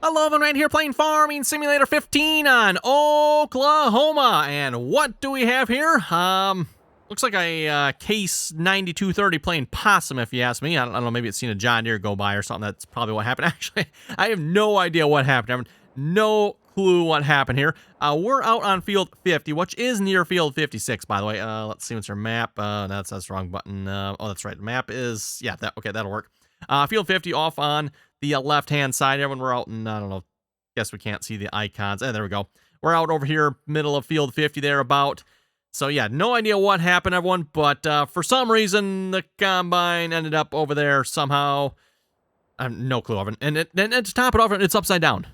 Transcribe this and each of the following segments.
Hello, everyone, right here playing Farming Simulator 15 on Oklahoma. And what do we have here? Looks like a case 9230 playing possum, if you ask me. I don't know, maybe it's seen a John Deere go by or something. That's probably what happened. Actually, I have no idea what happened. I have no clue what happened here. We're out on field 50, which is near field 56, by the way. Let's see what's our map. That's the wrong button. Oh, that's right. The map is, yeah, okay, that'll work. Field 50 off on the left-hand side. Everyone, we're out in, I don't know, guess we can't see the icons. There we go. We're out over here, middle of field 50 there about. So, yeah, no idea what happened, everyone, but for some reason, the combine ended up over there somehow. I have no clue, Evan. And to top it off, it's upside down.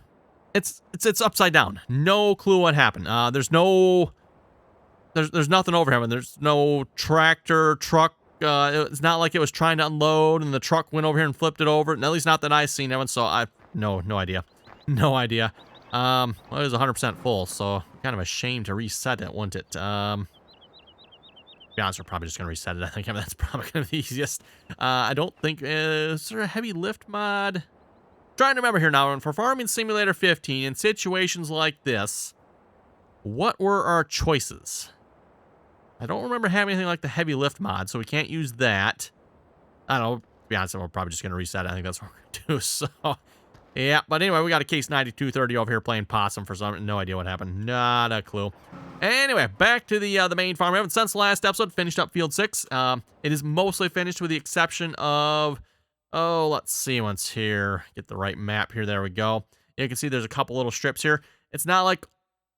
It's upside down. No clue what happened. There's nothing over here. There's no tractor, truck. It's not like it was trying to unload and the truck went over here and flipped it over. At least not that I've seen, Evan. So no idea. No idea. Well, it was 100% full, so kind of a shame to reset it, wasn't it? To be honest, we're probably just going to reset it. I think that's probably going to be the easiest. I don't think, is there a heavy lift mod? Trying to remember here now, and for Farming Simulator 15, in situations like this, what were our choices? I don't remember having anything like the heavy lift mod, so we can't use that. I don't know, to be honest, we're probably just going to reset it. I think that's what we're going to do, so... Yeah, but anyway, we got a case 9230 over here playing possum for some. No idea what happened. Not a clue. Anyway, back to the main farm. We haven't since the last episode finished up field 6. It is mostly finished with the exception of... Oh, let's see once here. Get the right map here. There we go. You can see there's a couple little strips here. It's not like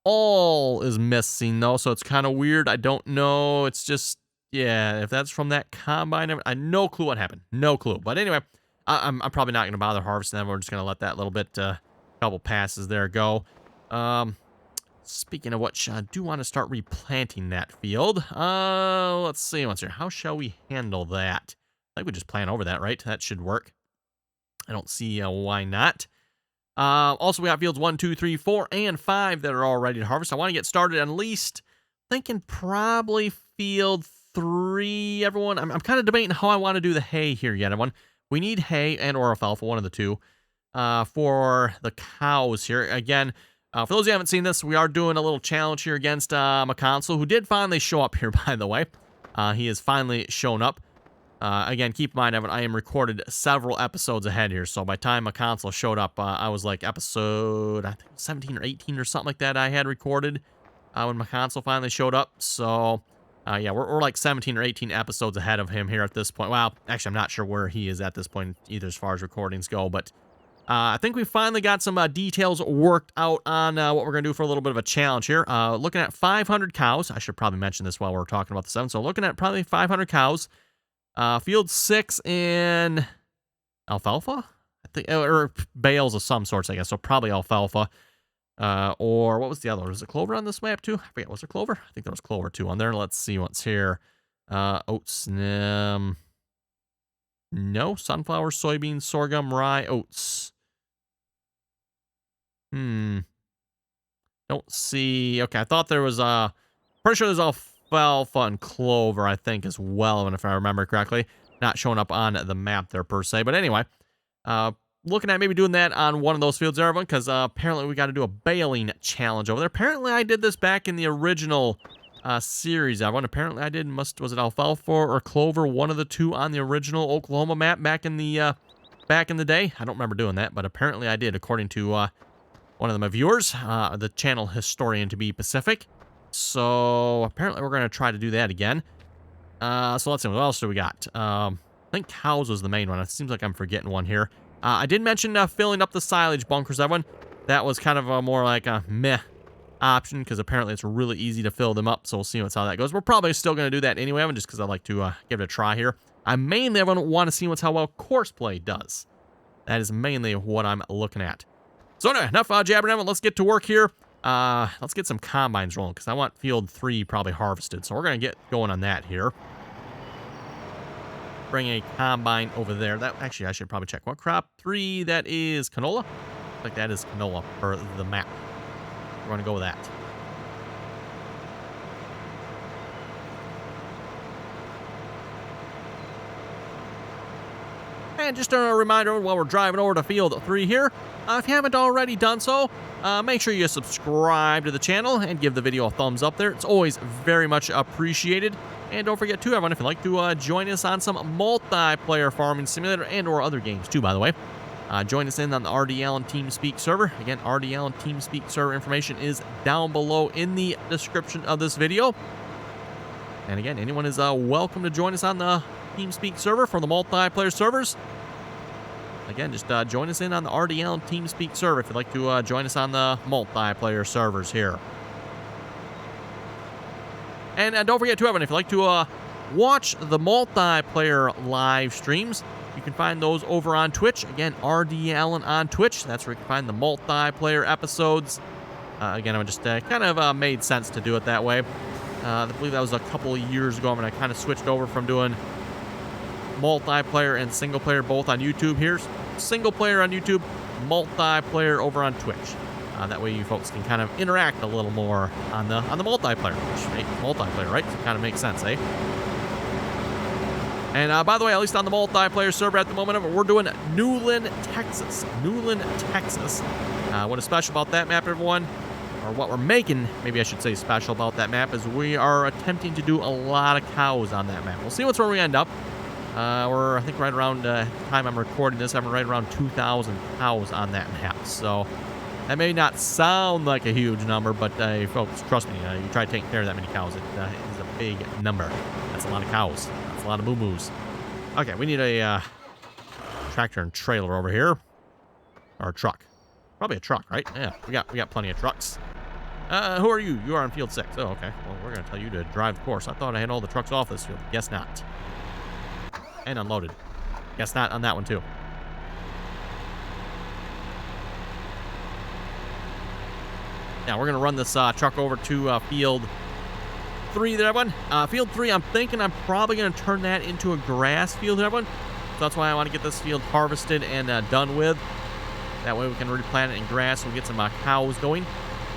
all is missing, though, so it's kind of weird. I don't know. It's just, yeah, if that's from that combine, I have no clue what happened. No clue. But anyway... I'm probably not going to bother harvesting them. We're just going to let that little bit, couple passes there go. Speaking of which, I do want to start replanting that field. Let's see what's here. How shall we handle that? I think we just plant over that, right? That should work. I don't see why not. Also, we have fields 1, 2, 3, 4, and 5 that are all ready to harvest. I want to get started at least, thinking probably field 3, everyone. I'm kind of debating how I want to do the hay here yet, everyone. We need hay and or alfalfa, one of the two, for the cows here. Again, for those who haven't seen this, we are doing a little challenge here against McConsole, who did finally show up here, by the way. He has finally shown up. Again, keep in mind, Evan, I am recorded several episodes ahead here, so by the time McConsole showed up, I was like episode, I think 17 or 18 or something like that I had recorded when McConsole finally showed up, so... yeah, we're like 17 or 18 episodes ahead of him here at this point. Well, actually, I'm not sure where he is at this point either as far as recordings go, but I think we finally got some details worked out on what we're going to do for a little bit of a challenge here. Looking at 500 cows. I should probably mention this while we're talking about the 7. So looking at probably 500 cows. Field 6 in alfalfa? I think, or bales of some sorts, I guess. So probably alfalfa. Or what was the other one? Was it clover on this map too? I forget. Was there clover? I think there was clover too on there. Let's see what's here. Oats. No. Sunflower, soybeans, sorghum, rye, oats. Don't see. Okay, I thought there was pretty sure there's alfalfa and clover, I think, as well, and if I remember correctly. Not showing up on the map there per se. But anyway, looking at maybe doing that on one of those fields there, everyone, because apparently we got to do a baling challenge over there. Apparently I did this back in the original series, everyone. Apparently I did, was it alfalfa or clover, one of the two on the original Oklahoma map back in the day? I don't remember doing that, but apparently I did, according to one of my viewers, the channel historian to be Pacific. So apparently we're going to try to do that again. So let's see, what else do we got? I think cows was the main one. It seems like I'm forgetting one here. I did mention filling up the silage bunkers, everyone. That was kind of a more like a meh option, because apparently it's really easy to fill them up, so we'll see how that goes. We're probably still going to do that anyway, just because I like to give it a try here. I mainly want to see how well Courseplay does. That is mainly what I'm looking at. So anyway, enough jabbering, everyone. Let's get to work here. Let's get some combines rolling, because I want field 3 probably harvested, so we're going to get going on that here. Bring a combine over there. That actually, I should probably check what crop 3 that is. Canola. I think that is canola for the map. We're going to go with that. And And just a reminder while we're driving over to Field 3 here, if you haven't already done so, make sure you subscribe to the channel and give the video a thumbs up there. It's always very much appreciated. And don't forget, too, everyone, if you'd like to join us on some multiplayer farming simulator and or other games, too, by the way. Join us in on the RDAllen TeamSpeak server. Again, RDAllen TeamSpeak server information is down below in the description of this video. And again, anyone is welcome to join us on the TeamSpeak server for the multiplayer servers. Again, just join us in on the RDAllen TeamSpeak server if you'd like to join us on the multiplayer servers here. And don't forget, too, everyone, if you'd like to watch the multiplayer live streams, you can find those over on Twitch. Again, RDAllen on Twitch. That's where you can find the multiplayer episodes. Again, I just kind of made sense to do it that way. I believe that was a couple of years ago when I kind of switched over from doing multiplayer and single player both on YouTube. Here's single player on YouTube, multiplayer over on Twitch. That way you folks can kind of interact a little more on the multiplayer. Which, multiplayer, right? So it kind of makes sense, eh? And by the way, at least on the multiplayer server at the moment, we're doing Newland, Texas. Newland, Texas. What is special about that map, everyone, or what we're making, maybe I should say special about that map, is we are attempting to do a lot of cows on that map. We'll see where we end up. We're, I think, right around the time I'm recording this, I'm right around 2,000 cows on that map. So that may not sound like a huge number, but folks, trust me, you try taking care of that many cows, it is a big number. That's a lot of cows. That's a lot of moo-moos. Okay, we need a tractor and trailer over here. Or a truck. Probably a truck, right? Yeah, we got plenty of trucks. Who are you? You are on field 6. Oh, okay. Well, we're going to tell you to drive the course. I thought I had all the trucks off this field. Guess not. And unloaded. Guess not on that one, too. Now, we're going to run this truck over to Field 3 there, everyone. Field 3, I'm thinking I'm probably going to turn that into a grass field, everyone. So that's why I want to get this field harvested and done with. That way we can replant it in grass and we'll get some cows going.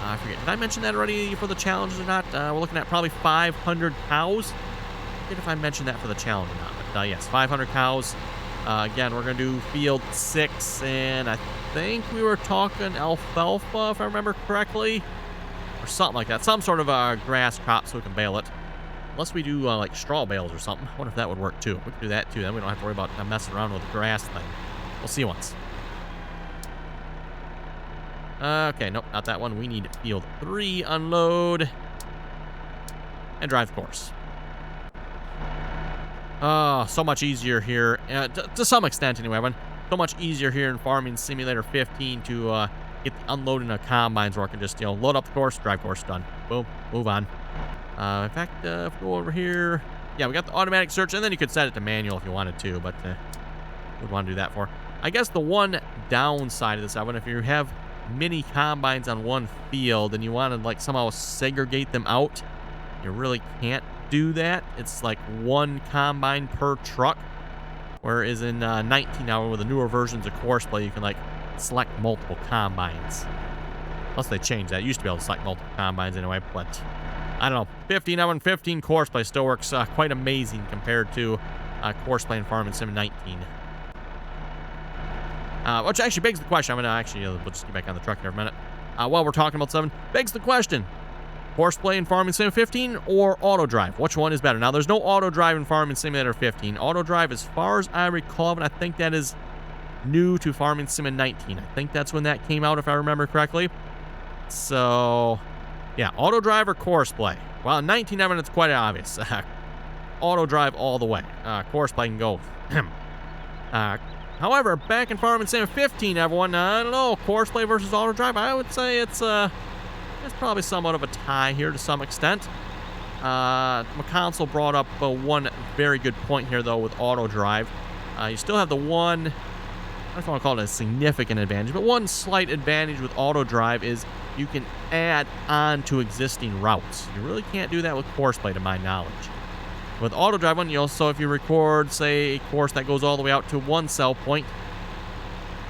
I forget, did I mention that already for the challenge or not? We're looking at probably 500 cows. I forget if I mentioned that for the challenge or not. But yes, 500 cows. Again, we're going to do Field 6, and I think we were talking alfalfa, if I remember correctly, or something like that. Some sort of grass crop so we can bale it. Unless we do like straw bales or something. I wonder if that would work too. We can do that too. Then we don't have to worry about messing around with the grass thing. We'll see once. Okay, nope, not that one. We need Field 3, unload, and drive the course. Oh, so much easier here, to some extent anyway, everyone. So much easier here in Farming Simulator 15 to get the unloading of combines where I can just, load up the course, drive course, done. Boom, move on. In fact, if we go over here, yeah, we got the automatic search, and then you could set it to manual if you wanted to, but would want to do that for. I guess the one downside of this, Evan, if you have many combines on one field and you want to like somehow segregate them out, you really can't do that. It's like one combine per truck, whereas in 19 now with the newer versions of Courseplay you can like select multiple combines, unless they change that. It used to be able to select multiple combines anyway, but I don't know. 15 now and 15 Courseplay still works quite amazing compared to Courseplay and Farming Sim 19. Which actually begs the question. I'm going to actually, we'll just get back on the truck here for a minute. While we're talking about 7, begs the question. Horseplay in Farming Sim 15 or Auto Drive? Which one is better? Now, there's no Auto Drive in Farming Simulator 15. Auto Drive, as far as I recall, and I think that is new to Farming Sim 19. I think that's when that came out, if I remember correctly. So, yeah, Auto Drive or Courseplay? Well, in 19, it's quite obvious. Auto Drive all the way. Courseplay can go. However, back in Farming Sim 15, everyone, I don't know, Courseplay versus Auto Drive, I would say it's probably somewhat of a tie here to some extent. McConsole brought up one very good point here, though, with Auto Drive. You still have the one, I don't want to call it a significant advantage, but one slight advantage with Auto Drive is you can add on to existing routes. You really can't do that with Courseplay, to my knowledge. With Auto Drive one, so if you record, say, a course that goes all the way out to one cell point,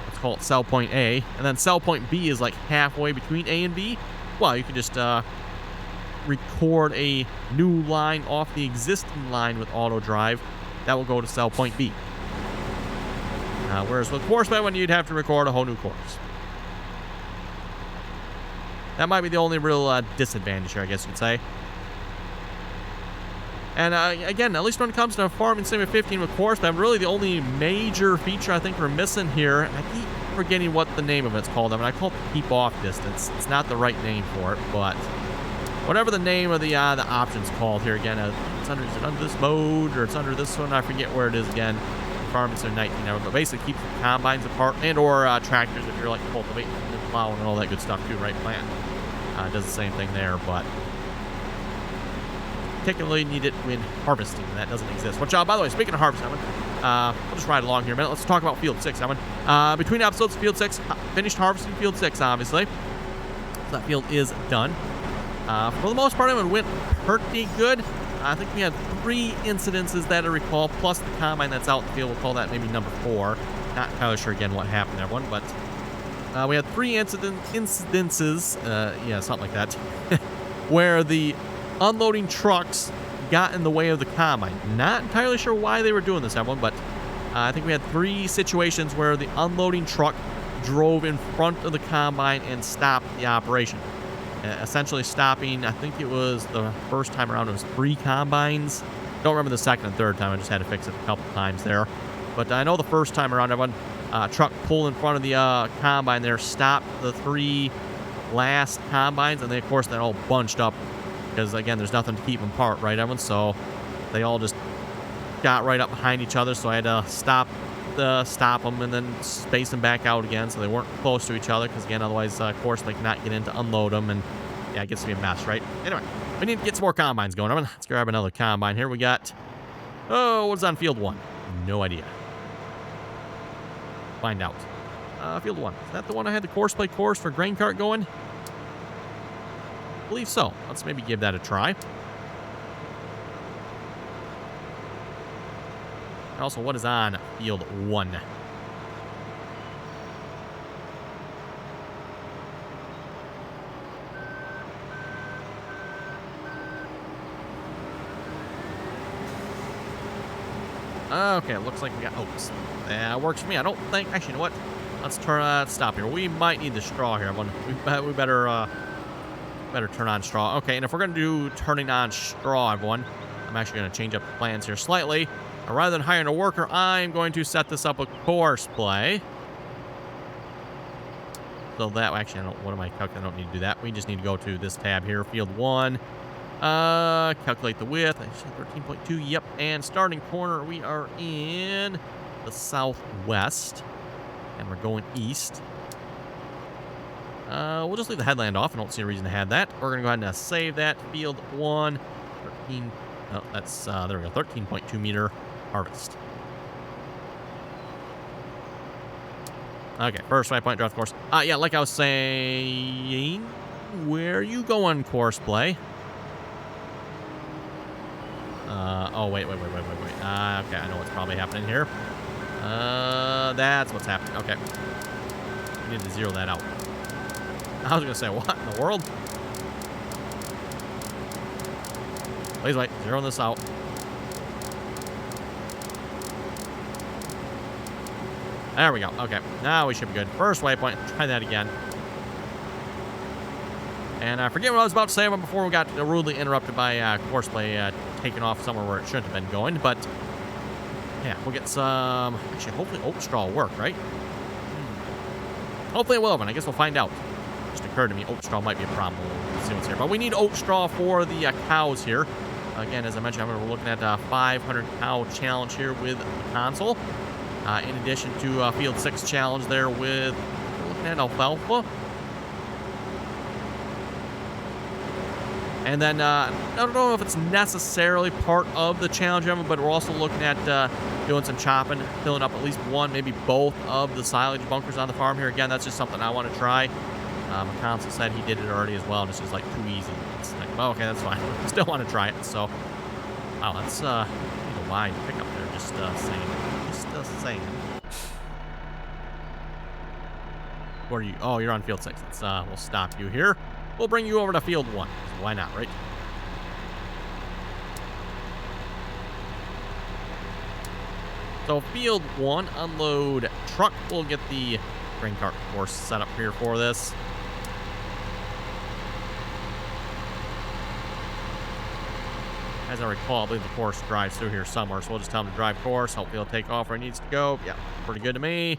let's call it cell point A, and then cell point B is like halfway between A and B, well, you can just record a new line off the existing line with Auto Drive. That will go to cell point B. Whereas with course by one, you'd have to record a whole new course. That might be the only real disadvantage here, I guess you'd say. And again, at least when it comes to Farming Simulator 15 with course map, really the only major feature I think we're missing here, I keep forgetting what the name of it's called. I mean, I call it keep off distance. It's not the right name for it, but whatever the name of the option's called here again, it's under, is it under this mode or it's under this one? I forget where it is again. Farming Simulator 19, but basically keeps the combines apart and or tractors if you're like cultivating and plowing and all that good stuff too, right? Plant does the same thing there, but particularly need it when harvesting. That doesn't exist. Which, by the way, speaking of harvesting, we'll just ride along here a minute. Let's talk about Field 6, between episodes of Field 6, finished harvesting Field 6, obviously. So that field is done. For the most part, it went pretty good. I think we had 3 incidences that I recall, plus the combine that's out in the field. We'll call that maybe number 4. Not entirely sure, again, what happened to everyone, but we had 3 incidences, yeah, something like that, where the unloading trucks got in the way of the combine. Not entirely sure why they were doing this, everyone, but I think we had 3 situations where the unloading truck drove in front of the combine and stopped the operation. Essentially stopping, I think it was the first time around, it was 3 combines. Don't remember the second and third time, I just had to fix it a couple times there. But I know the first time around, everyone, truck pulled in front of the combine there, stopped the 3 last combines, and they, of course, they're all bunched up because, again, there's nothing to keep them apart, right, everyone? So they all just got right up behind each other, so I had to stop them and then space them back out again so they weren't close to each other because, again, otherwise, of course, they cannot get in to unload them, and, yeah, it gets to be a mess, right? Anyway, we need to get some more combines going. Let's grab another combine here. We got, what's on Field 1? No idea. Find out. Field 1. Is that the one I had the courseplay course for grain cart going? I believe so. Let's maybe give that a try. Also, what is on Field 1? Okay, it looks like we got oats. That works for me. I don't think... Actually, you know what? Let's stop here. We might need the straw here. We better turn on straw. Okay, and if we're going to do turning on straw, everyone, I'm actually going to change up the plans here slightly. Rather than hiring a worker, I'm going to set this up with course play. So that, actually, what am I calculating? I don't need to do that. We just need to go to this tab here, Field 1. Calculate the width. 13.2, yep. And starting corner, we are in the southwest. And we're going east. We'll just leave the headland off. I don't see a reason to have that. We're going to go ahead and save that. Field 1. 13. Oh, that's, there we go. 13.2 meter harvest. Okay, first 5-point draft course. Yeah, like I was saying, where are you going, course play? Oh, wait. Okay, I know what's probably happening here. That's what's happening. Okay. We need to zero that out. I was going to say, what in the world? Please wait. Zeroing this out. There we go. Okay. Now we should be good. First waypoint. Try that again. And I forget what I was about to say before we got rudely interrupted by course play taking off somewhere where it shouldn't have been going. But, yeah, we'll get some... Actually, hopefully oat straw will work, right? Hopefully it will, but I guess we'll find out. It just occurred to me oat straw might be a problem. We'll see what's here. But we need oat straw for the cows here. Again, as I mentioned, we're looking at a 500 cow challenge here with the console. In addition to Field 6 challenge there with, we're looking at alfalfa. And then, I don't know if it's necessarily part of the challenge, but we're also looking at doing some chopping, filling up at least one, maybe both of the silage bunkers on the farm here. Again, that's just something I want to try. My console said he did it already as well, and it's just like too easy. It's like, well, okay, that's fine. Still want to try it, so. Wow, that's a wide pickup there, just saying. Just saying. Where are you? Oh, you're on Field 6. Let's, we'll stop you here. We'll bring you over to Field 1. Why not, right? So field 1, unload truck. We'll get the grain cart course set up here for this. As I recall, I believe the course drives through here somewhere, so we'll just tell him to drive course. Hopefully he'll take off where he needs to go. Yeah, pretty good to me.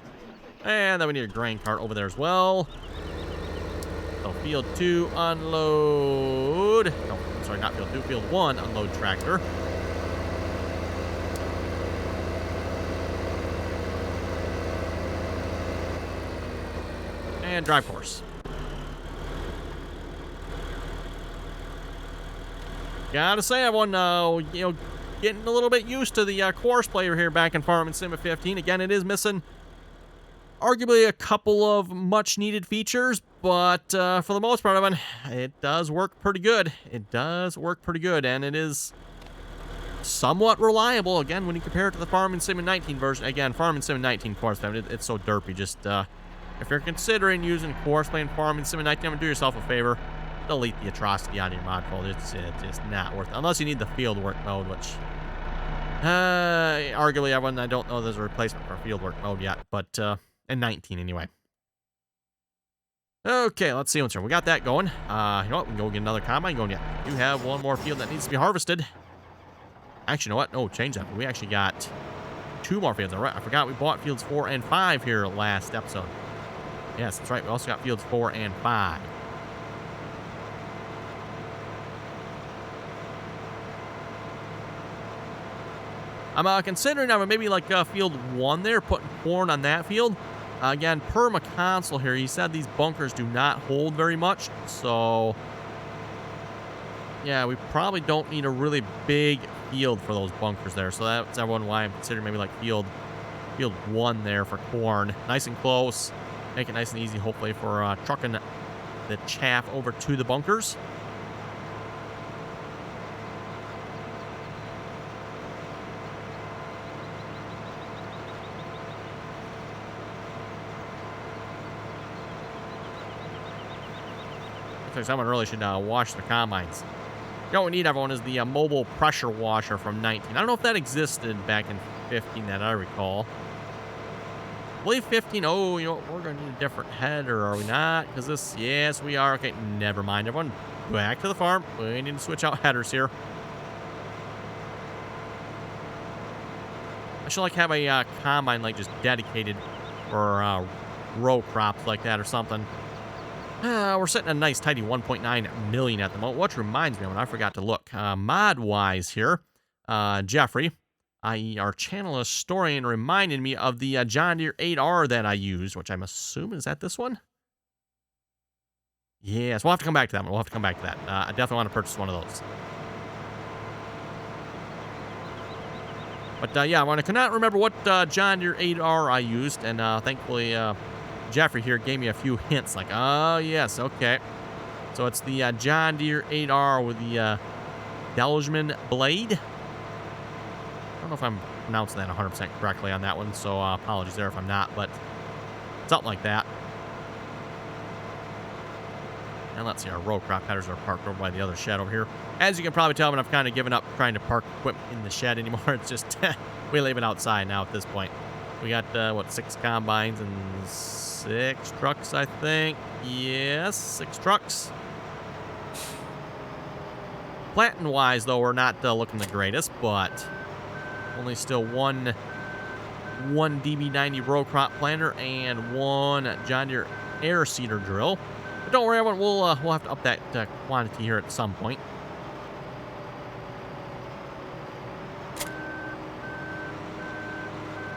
And then we need a grain cart over there as well. So field 2, unload. No, I'm sorry, not field 2. Field 1, unload tractor. And drive course. Gotta say, everyone, getting a little bit used to the course player here back in Farming Sim 15. Again, it is missing arguably a couple of much-needed features, but for the most part of it, it does work pretty good. It does work pretty good, and it is somewhat reliable, again, when you compare it to the Farming Sim 19 version. Again, Farming Sim 19 course play, it's so derpy. Just, if you're considering using course play in Farming Sim 19, I'm going to do yourself a favor. Delete the atrocity out of your mod folder. It's just not worth it. Unless you need the field work mode, which, arguably, everyone, I don't know there's a replacement for field work mode yet, but, in 19 anyway. Okay, let's see what's here. We got that going. You know what? We can go get another combine going yet. You have one more field that needs to be harvested. Actually, you know what? No, change that. We actually got 2 more fields. All right, I forgot we bought fields 4 and 5 here last episode. Yes, that's right. We also got fields 4 and 5. I'm considering maybe like field 1 there, putting corn on that field. Again, per my console here, he said these bunkers do not hold very much. So, yeah, we probably don't need a really big field for those bunkers there. So that's everyone why I'm considering maybe like field 1 there for corn. Nice and close. Make it nice and easy, hopefully, for trucking the chaff over to the bunkers. Someone really should wash the combines. You know what we need, everyone, is the mobile pressure washer from 19. I don't know if that existed back in 15 that I recall. I believe 15, oh, you know what, we're going to need a different header, are we not? Because this, yes, we are. Okay, never mind, everyone. Back to the farm. We need to switch out headers here. I should, like, have a combine, like, just dedicated for row crops like that or something. We're sitting at a nice tidy 1.9 million at the moment, which reminds me when I forgot to look. Mod-wise here, Jeffrey, i.e. our channel historian, reminded me of the John Deere 8R that I used, which I'm assuming, is that this one? Yes, we'll have to come back to that one. We'll have to come back to that. I definitely want to purchase one of those. But yeah, I cannot remember what John Deere 8R I used, and thankfully Jeffrey here gave me a few hints, like, oh, yes, okay. So it's the John Deere 8R with the Delgeman blade. I don't know if I'm pronouncing that 100% correctly on that one, so apologies there if I'm not, but something like that. And let's see, our row crop headers are parked over by the other shed over here. As you can probably tell, I've kind of given up trying to park equipment in the shed anymore. It's just, we leave it outside now at this point. We got, what, 6 combines and 6 trucks, I think. Yes, 6 trucks. Planting-wise, though, we're not looking the greatest, but only still one DB90 row crop planter and 1 John Deere air seeder drill. But don't worry, everyone, we'll have to up that quantity here at some point.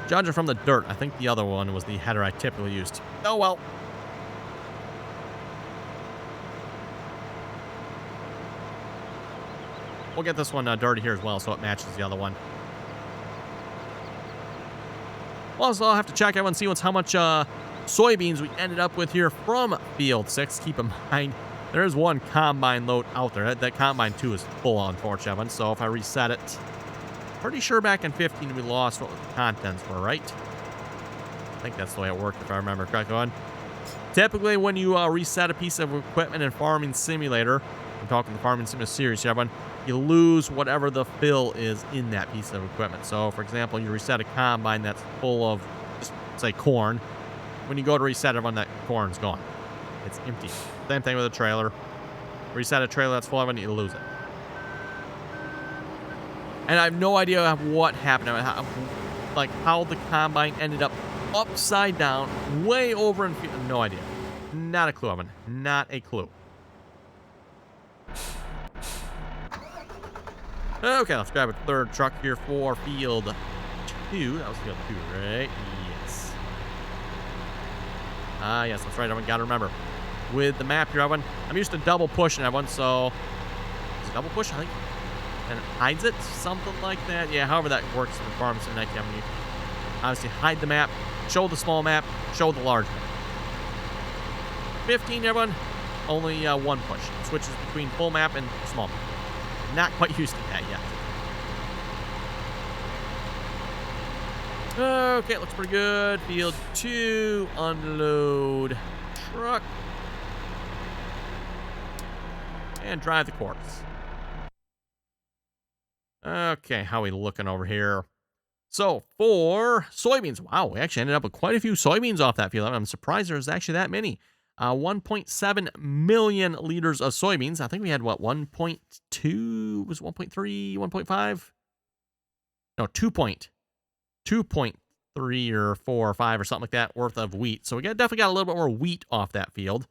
Judging from the dirt, I think the other one was the header I typically used. Oh, well. We'll get this one dirty here as well, so it matches the other one. Well, so I'll have to check everyone, see how much soybeans we ended up with here from Field 6. Keep in mind, there is one combine load out there. That combine, too, is full, unfortunately. So if I reset it, pretty sure back in 15 we lost what the contents were, right? I think that's the way it worked, if I remember correctly. Typically, when you reset a piece of equipment in Farming Simulator, I'm talking the Farming Sim series here, everyone. You lose whatever the fill is in that piece of equipment. So, for example, you reset a combine that's full of, just say, corn. When you go to reset, everyone, that corn's gone. It's empty. Same thing with a trailer. Reset a trailer that's full of it, you lose it. And I have no idea what happened. How the combine ended up upside down, way over in field. No idea. Not a clue, Evan. Not a clue. Okay, let's grab a third truck here for field 2. That was field 2, right? Yes. Yes, that's right, everyone. Gotta remember. With the map here, everyone, I'm used to double pushing everyone, so... Is it double push? I think... And it hides it? Something like that? Yeah, however that works in the Farming Sim 19. You obviously hide the map, show the small map, show the large map. 15, everyone, only one push. It switches between full map and small map. Not quite used to that yet. Okay, looks pretty good. Field 2, unload truck. And drive the course. Okay, how are we looking over here? So, for soybeans, wow, we actually ended up with quite a few soybeans off that field. I'm surprised there's actually that many. 1.7 million liters of soybeans. I think we had, what, 1.2? Was 1.3, 1.5? No, 2.3 or 4 or 5 or something like that worth of wheat. So we definitely got a little bit more wheat off that field.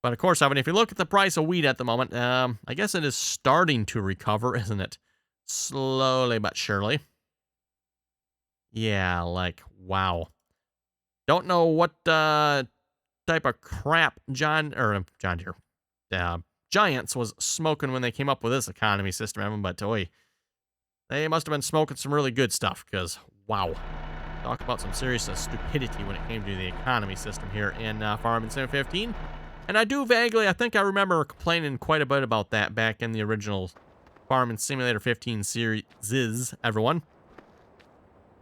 But of course, Evan, if you look at the price of wheat at the moment, I guess it is starting to recover, isn't it? Slowly but surely. Yeah, like, wow. Don't know what type of crap John Deere, Giants was smoking when they came up with this economy system, Evan, but boy, they must have been smoking some really good stuff, because, wow. Talk about some serious stupidity when it came to the economy system here in Farming Sim 15. And I think I remember complaining quite a bit about that back in the original Farming Simulator 15 series, everyone.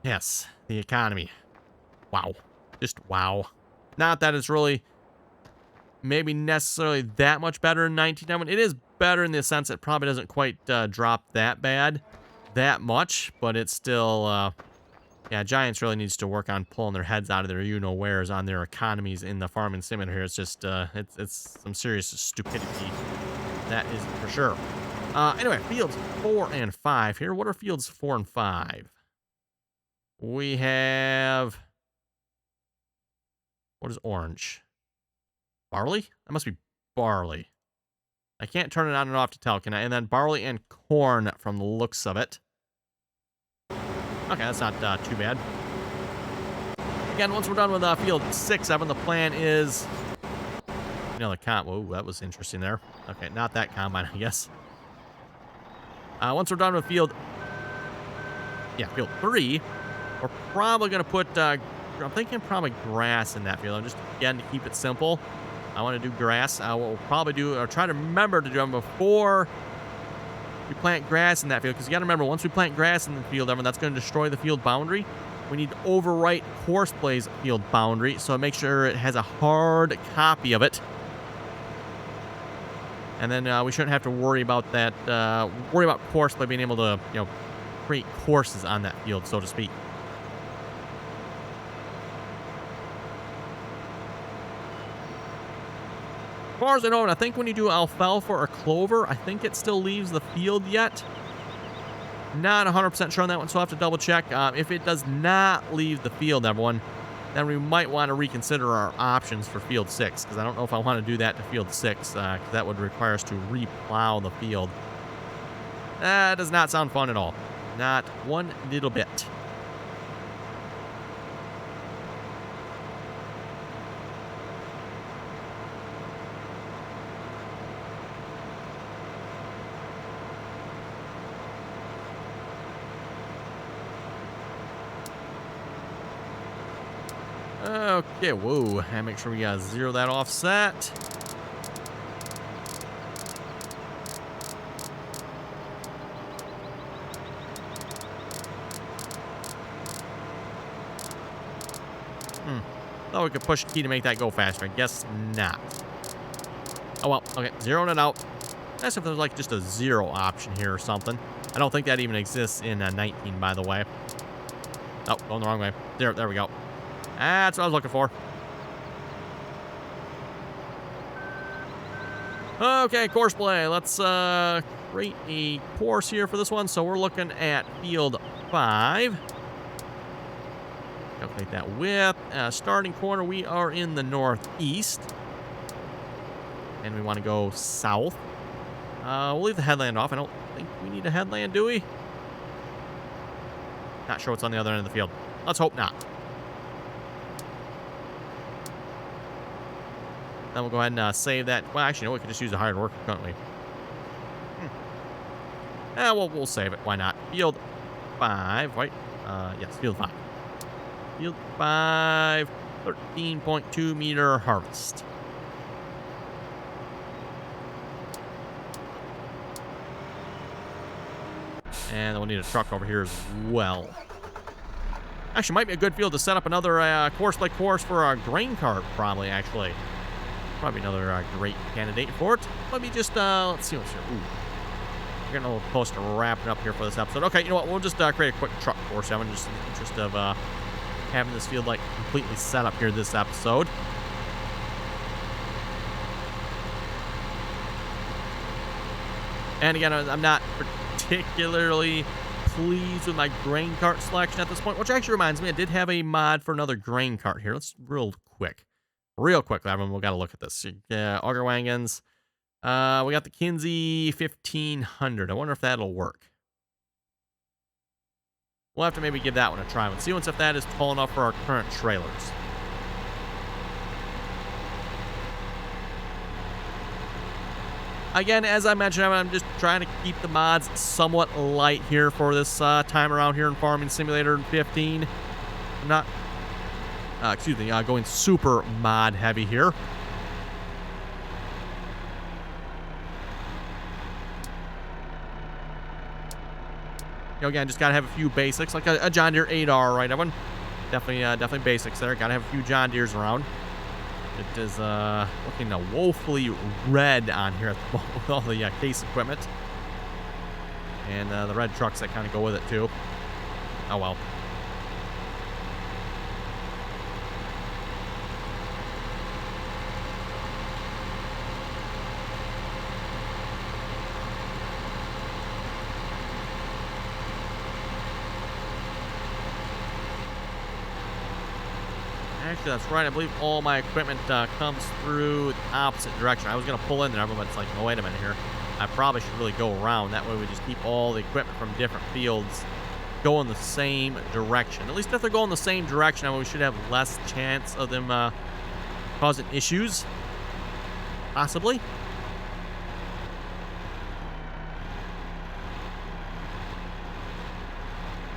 Yes, the economy. Wow. Just wow. Not that it's really maybe necessarily that much better in 19. It is better in the sense it probably doesn't quite drop that bad, that much, but it's still, yeah, Giants really needs to work on pulling their heads out of their you-know-wheres on their economies in the Farming Simulator here. It's just, it's some serious stupidity. That is for sure. Anyway, fields 4 and 5 here. What are fields 4 and 5? We have... What is orange? Barley? That must be barley. I can't turn it on and off to tell, can I? And then barley and corn from the looks of it. Okay, that's not too bad. Again, once we're done with field 6, Evan, the plan is... Whoa, that was interesting there. Okay, not that combine, I guess. Once we're done with field 3, we're probably going to put... I'm thinking probably grass in that field. Just, again, to keep it simple. I want to do grass. What we'll probably do, or try to remember to do them before we plant grass in that field. Because you got to remember, once we plant grass in the field, Evan, that's going to destroy the field boundary. We need to overwrite course plays field boundary. So make sure it has a hard copy of it. And then we shouldn't have to worry about that, worry about course play being able to, create courses on that field, so to speak. As far as I know, and I think when you do alfalfa or clover, I think it still leaves the field yet. Not 100% sure on that one, so I'll have to double check. If it does not leave the field, everyone, then we might want to reconsider our options for field 6, because I don't know if I want to do that to field 6, because that would require us to replow the field. That does not sound fun at all. Not one little bit. Okay, whoa, and make sure we zero that offset. Thought we could push the key to make that go faster. I guess not. Oh well, okay, zeroing it out. Nice if there's like just a 0 option here or something. I don't think that even exists in 19, by the way. Oh, going the wrong way. There we go. That's what I was looking for. Okay, course play. Let's create a course here for this one. So we're looking at field 5. Calculate that width. Starting corner, we are in the northeast. And we want to go south. We'll leave the headland off. I don't think we need a headland, do we? Not sure what's on the other end of the field. Let's hope not. Then we'll go ahead and save that. Well, actually, no, we could just use a hired worker, couldn't we? We'll save it. Why not? Field 5, right? Yes, field 5. Field 5, 13.2 meter harvest. And we'll need a truck over here as well. Actually, might be a good field to set up another course-like course for a grain cart, probably, actually. Probably another great candidate for it. Let me just, let's see what's here. Ooh. We're getting a little close to wrapping up here for this episode. Okay, you know what? We'll just create a quick truck course, Evan, just in the interest of having this field, like, completely set up here this episode. And again, I'm not particularly pleased with my grain cart selection at this point, which actually reminds me, I did have a mod for another grain cart here. Let's real quick, everyone. We've got to look at this. Auger wagons. We got the Kinsey 1500. I wonder if that'll work. We'll have to maybe give that one a try and see if that is tall enough for our current trailers. Again, as I mentioned, I'm just trying to keep the mods somewhat light here for this time around here in Farming Simulator 15. I'm not, going super mod heavy here. Again, just gotta have a few basics, like a John Deere 8R, right, everyone? Definitely basics there. Gotta have a few John Deeres around. It is looking woefully red on here with all the case equipment. And the red trucks that kind of go with it, too. Oh, well. Actually, that's right. I believe all my equipment comes through the opposite direction. I was going to pull in there, but it's like, oh, wait a minute here. I probably should really go around. That way we just keep all the equipment from different fields going the same direction. At least if they're going the same direction, I mean, we should have less chance of them causing issues. Possibly.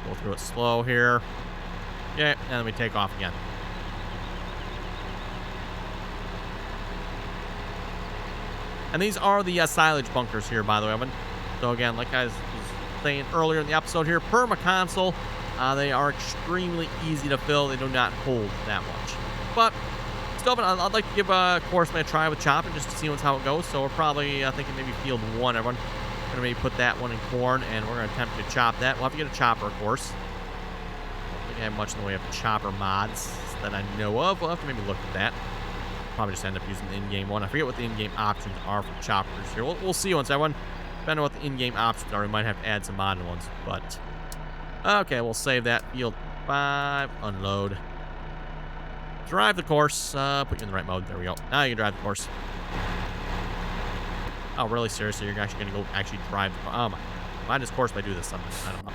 Go through it slow here. Yeah, and then we take off again. And these are the silage bunkers here, by the way, Evan. So again, like I was saying earlier in the episode here, perma console, they are extremely easy to fill. They do not hold that much. But still, I'd like to give course a try with chopping just to see how it goes. So we're probably thinking maybe field 1, everyone. We're gonna maybe put that one in corn, and we're gonna attempt to chop that. We'll have to get a chopper, of course. I don't think I have much in the way of chopper mods that I know of. We'll have to maybe look at that. Probably just end up using the in-game one. I forget what the in-game options are for choppers here. We'll see once everyone. Depending on what the in-game options are, we might have to add some modded ones. But okay, we'll save that. Field 5, unload. Drive the course. Put you in the right mode. There we go. Now you can drive the course. Oh, really? Seriously, you're actually going to go actually drive the course? Oh my! Why does course I do this something? I don't know.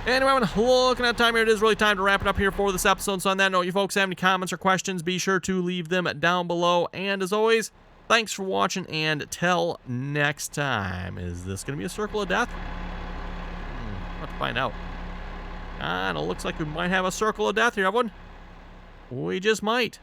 Anyway, looking at time here, it is really time to wrap it up here for this episode. So on that note, you folks have any comments or questions, be sure to leave them down below. And as always, thanks for watching, and till next time. Is this going to be a circle of death? We'll have to find out. And it looks like we might have a circle of death here, everyone. We just might.